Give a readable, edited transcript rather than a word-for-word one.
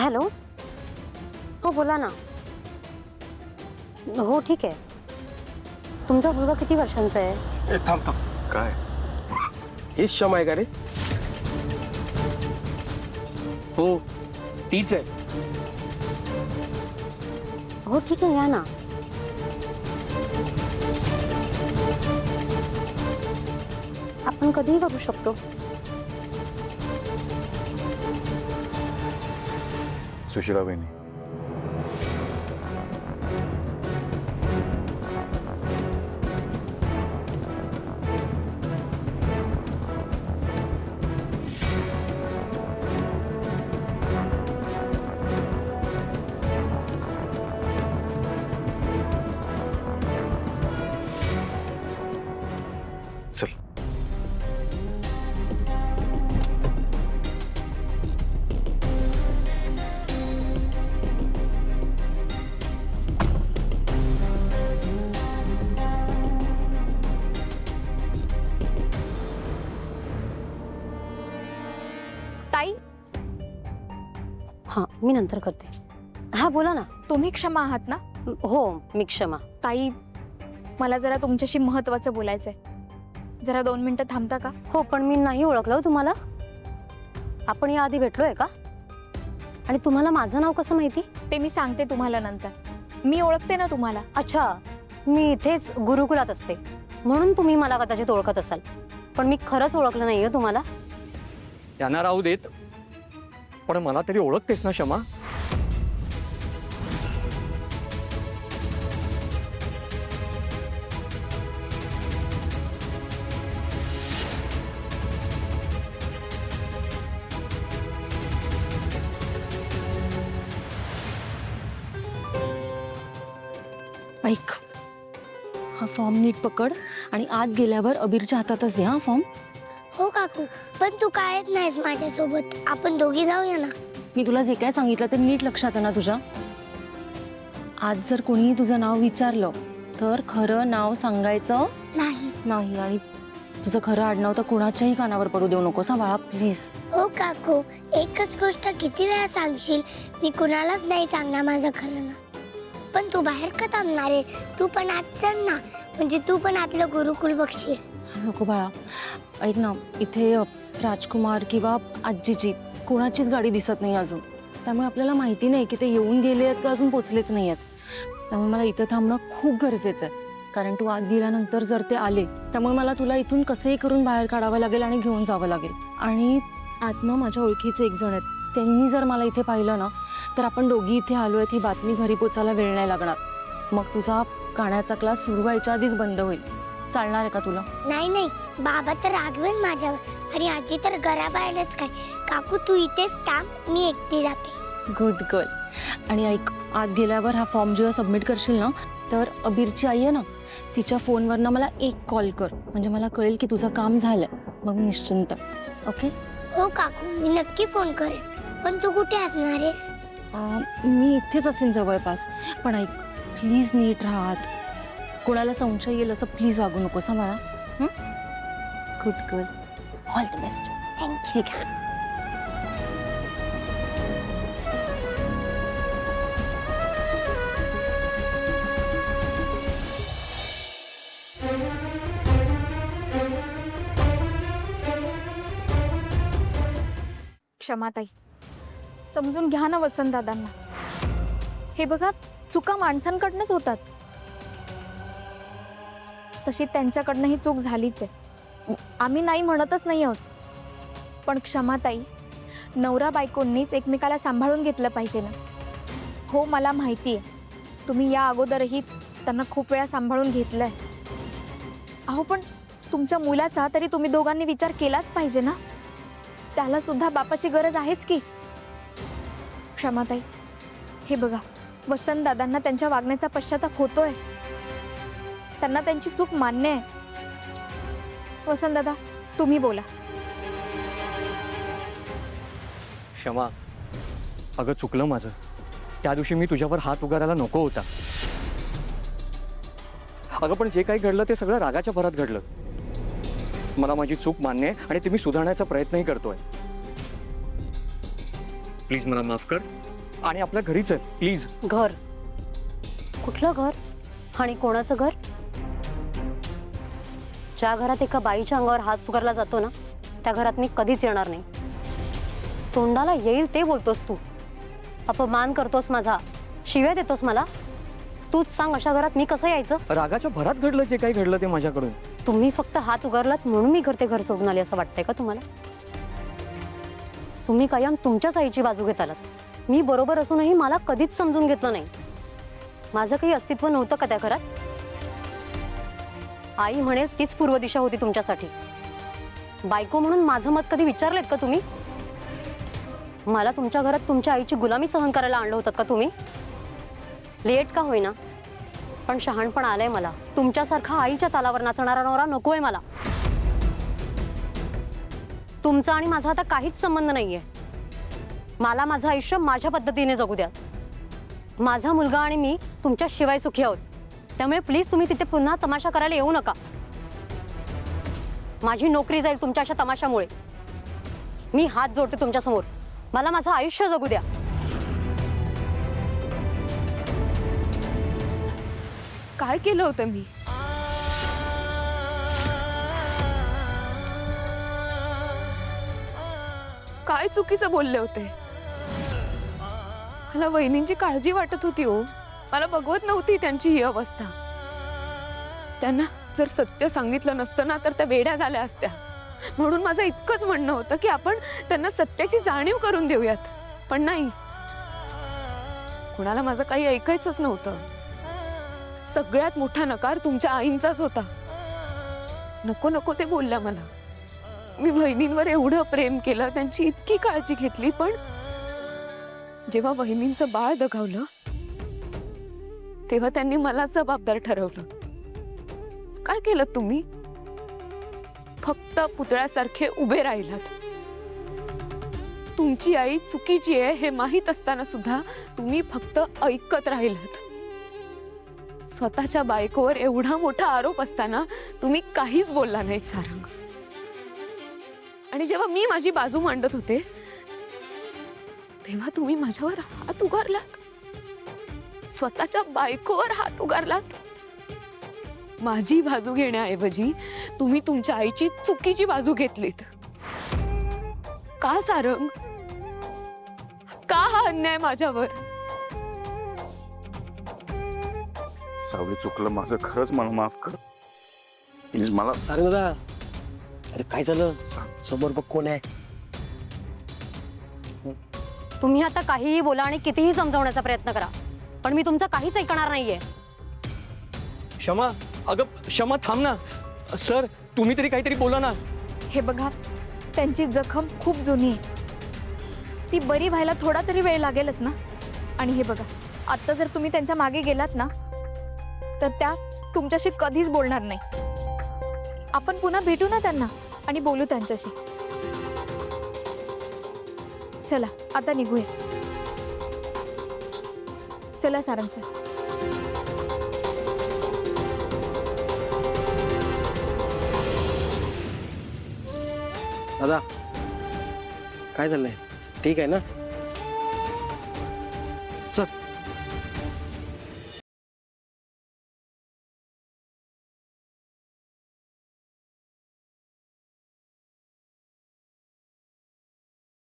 Hello, हो बोला ना. हो ठीक आहे. तुमचा मुलगा किती वर्षांचा आहे? थांब थांब, काय हेच क्षमा आहे का रे? हो तीच आहे. हो ठीक आहे, या ना. आपण कधीही करू शकतो. सुशीला वहिनी, चल. ताई, हां, मी नंतर करते. हां बोला ना. तुम्ही क्षमा आहात ना? हो, मी क्षमा. ताई, मला जरा तुमच्याशी महत्त्वाचं बोलायचंय. जरा 2 मिनिटं थांबता का? हो, पण मी नाही ओळखलं तुम्हाला. आपण याआधी भेटलोय का? आणि तुम्हाला माझं नाव कसं माहिती? ते मी सांगते तुम्हाला नंतर. मी ओळखते ना तुम्हाला. अच्छा, मी इथेच गुरुकुलात असते म्हणून तुम्ही मला कदाचित ओळखत असाल, पण मी खरंच ओळखलं नाहीये तुम्हाला. त्यांना राहू देत, पण मला तरी ओळखतेस ना क्षमा? ऐक, हा फॉर्म नीट पकड आणि आत गेल्यावर अबीरच्या हातातच दे हा फॉर्म. हो काकू, पण तू काय येत नाहीस माझ्यासोबत? आपण दोघी जाऊया ना. मी तुला जे काय सांगितलं ते नीट लक्षात आहे ना तुझ्या? आज जर कोणीही तुझं नाव विचारलं तर खरं नाव सांगायचं नाही. नाही, आणि तुझं खरं आडनाव तर कोणाच्याही कानावर पडू देऊ नकोस हा बाळा, प्लीज. हो काकू, एकच गोष्ट किती वेळा सांगशील? मी कुणालाच नाही सांगणार माझं खरं ना. पण तू बाहेर का थांबणार आहे? तू पण आत चल ना, म्हणजे तू पण आतलं गुरुकुल बघशील. नको बाळा, ऐक ना, इथे राजकुमार किंवा आजीची कोणाचीच गाडी दिसत नाही अजून. त्यामुळे आपल्याला माहिती नाही की ते येऊन गेले आहेत का अजून पोचलेच नाही आहेत. त्यामुळे मला इथं थांबणं खूप गरजेचं आहे, कारण तू आत गेल्यानंतर जर ते आले, त्यामुळे मला तुला इथून कसंही करून बाहेर काढावं लागेल आणि घेऊन जावं लागेल. आणि आतनं माझ्या ओळखीचे एक जण आहेत, त्यांनी जर मला इथे पाहिलं ना तर आपण दोघी इथे आलो आहेत ही बातमी घरी पोचायला वेळ नाही लागणार. मग तुझा गाण्याचा क्लास सुरू व्हायच्या आधीच बंद होईल. चालणार आहे का तुला? नाही नाही, बाबा तर रागवेन माझ्यावर आणि आजी तर घराबाहेरच काय. काकू तू इथेच थांब, मी एकटी जाते. Good girl. आणि ऐक, आत गेल्यावर हा फॉर्म जेव्हा सबमिट करशील ना तर अबीरची आई आहे ना, तिच्या फोनवरनं मला एक कॉल कर, म्हणजे मला कळेल की तुझं काम झालंय. मग निश्चिंत. ओके? हो काकू, मी नक्की फोन करेन. पण तू कुठे असणार आहेस? मी इथेच असेल जवळपास. पण ऐक, प्लीज नीट राहात. कोणाला संशय येईल असं प्लीज वागू नकोस हा मला. Good girl. All the best. Thank you. ठीक आहे. क्षमाताई, समजून घ्या ना वसंतदादांना. हे बघा, चुका माणसांकडनंच होतात, तशी त्यांच्याकडनं ही चूक झालीच आहे. आम्ही नाही म्हणतच नाही आहोत, पण क्षमाताई, नवरा बायकोंनीच एकमेकाला सांभाळून घेतलं पाहिजे ना. हो, मला माहिती आहे तुम्ही या अगोदरही त्यांना खूप वेळा सांभाळून घेतलंय. अहो, पण तुमच्या मुलाचा तरी तुम्ही दोघांनी विचार केलाच पाहिजे ना. त्याला सुद्धा बापाची गरज आहेच की. क्षमाताई, हे बघा, वसंतदादांना त्यांच्या वागण्याचा पश्चाताप होतोय. त्यांना त्यांची चूक मान्य आहे. वसंतदादा, तुम्ही बोला. क्षमा, अगं चुकलं माझं. त्या दिवशी मी तुझ्यावर हात उगारायला नको होता. अगं पण जे काही घडलं ते सगळं रागाच्या भरात घडलं. मला माझी चूक मान्य आहे आणि ती मी सुधारण्याचा प्रयत्नही करतोय. प्लीज मला माफ कर. आणि आपल्या घरीच आहे, प्लीज. घर? कुठलं घर आणि कोणाचं घर? ज्या घरात एका बाईच्या अंगावर हात पुकारला जातो ना, त्या घरात मी कधीच येणार नाही. तोंडाला येईल ते बोलतोस तू, अपमान करतोस माझा, शिव्या देतोस मला. तूच सांग, अशा घरात मी कसं यायचं? रागाच्या भरात घडलं जे काही घडलं ते माझ्याकडून. तुम्ही फक्त हात उगारलात म्हणून मी घर सोडून आले असं वाटतंय का तुम्हाला? तुम्ही कायम तुमच्याच आईची बाजू घेत आलात. मी बरोबर असूनही मला कधीच समजून घेतलं नाही. माझं काही अस्तित्व नव्हतं का त्या घरात? आई म्हणेल तीच पूर्व दिशा होती तुमच्यासाठी. बायको म्हणून माझं मत कधी विचारलेत का तुम्ही? मला तुमच्या घरात तुमच्या आईची गुलामी सहन करायला आणलं होतं का तुम्ही? लेट का होईना, पण शहाणपण आलंय मला. तुमच्यासारखा आईच्या तालावर नाचणारा नवरा नकोय मला. तुमचा आणि माझा आता काहीच संबंध नाहीये. मला माझं आयुष्य माझ्या पद्धतीने जगू द्या. माझा मुलगा आणि मी तुमच्या शिवाय सुखी आहोत. त्यामुळे प्लीज तुम्ही तिथे पुन्हा तमाशा करायला येऊ नका. माझी नोकरी जाईल तुमच्या अशा तमाशामुळे. मी हात जोडते तुमच्या समोर. मला माझं आयुष्य जगू द्या. काय केलं होतं मी? काय चुकीचं बोलले होते? मला वहिनींची काळजी वाटत होती हो. मला बघवत नव्हती त्यांची ही अवस्था. त्यांना जर सत्य सांगितलं नसतं ना तर त्या वेड्या झाल्या असत्या. म्हणून माझं इतकंच म्हणणं होतं की आपण त्यांना सत्याची जाणीव करून देऊयात. पण नाही, कुणाला माझं काही ऐकायचंच नव्हतं. सगळ्यात मोठा नकार तुमच्या आईंचाच होता. नको नको ते बोलल्या मला. मी बहिणींवर एवढं प्रेम केलं, त्यांची इतकी काळजी घेतली, पण जेव्हा बहिणींचं बाळ दगावलं तेव्हा त्यांनी मला जबाबदार ठरवलं. काय केलं तुम्ही? फक्त पुतळ्यासारखे उभे राहिलात. तुमची आई चुकीची आहे हे माहीत असताना सुद्धा तुम्ही फक्त ऐकत राहिलात. स्वतःच्या बायकोवर एवढा मोठा आरोप असताना तुम्ही काहीच बोलला नाही सारंग. आणि जेव्हा मी माझी बाजू मांडत होते तेव्हा तुम्ही माझ्यावर हात उगारलात. स्वतःच्या बायकोवर हात उगारलात. माझी बाजू घेण्याऐवजी तुम्ही तुमच्या आईची चुकीची बाजू घेतलीत. का सारंग? का हा अन्याय माझ्यावर? सावली, चुकलं माझं, खरंच मला माफ कर प्लीज. मला सारंग दादा, अरे काय झालं? समोर बघ कोण आहे. तुम्ही आता काहीही बोला आणि कितीही समजावण्याचा प्रयत्न करा, पण मी तुमचं काहीच ऐकणार नाहीये. क्षमा, अगं क्षमा थांब ना. सर, तुम्ही तरी काहीतरी बोला ना. हे बघा, त्यांची जखम खूप जुनी आहे. ती बरी व्हायला थोडा तरी वेळ लागेलच ना. आणि हे बघा, आत्ता जर तुम्ही त्यांच्या मागे गेलात ना तर त्या तुमच्याशी कधीच बोलणार नाही. आपण पुन्हा भेटू ना त्यांना आणि बोलू त्यांच्याशी. चला आता निघूया. चला सारंग सर. दादा काय झालंय? ठीक आहे ना?